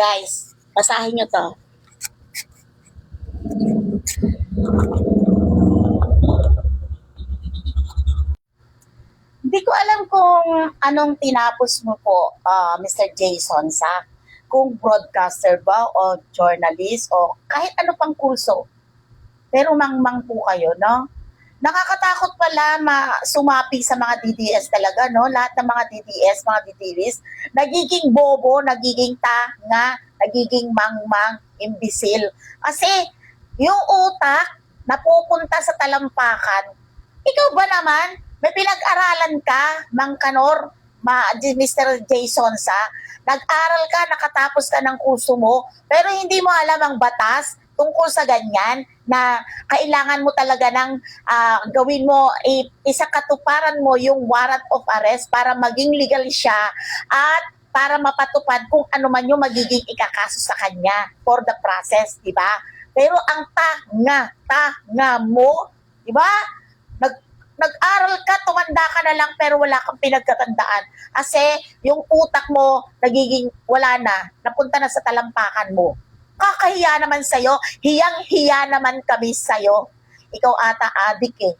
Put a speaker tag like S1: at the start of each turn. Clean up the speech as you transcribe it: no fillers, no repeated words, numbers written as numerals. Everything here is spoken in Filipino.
S1: Guys, basahin nyo to. Hindi ko alam kung anong tinapos mo po, Mr. Jason, sa kung broadcaster ba o journalist o kahit ano pang kurso. Pero mangmang po kayo, no? Nakakatakot pala sumapi sa mga DDS talaga, no? Lahat ng mga DDS, mga DDS, nagiging bobo, nagiging tanga, nagiging mangmang, imbisil. Kasi yung utak napupunta sa talampakan. Ikaw ba naman, may pinag-aralan ka, Mang Kanor, Mr. Jason sa, nag-aral ka, nakatapos ka ng kurso mo, pero hindi mo alam ang batas tungkol sa ganyan na kailangan mo talaga ng gawin mo, isa katuparan mo yung warrant of arrest para maging legal siya at para mapatupad kung ano man yung magiging ikakaso sa kanya for the process, di ba? Pero ang tanga mo, di ba? Nag-aral ka, tumanda ka na lang pero wala kang pinagkatandaan. Kasi yung utak mo nagiging wala na, napunta na sa talampakan mo. Kakahiya naman sa'yo, hiyang-hiya naman kami sa'yo. Ikaw ata adik eh.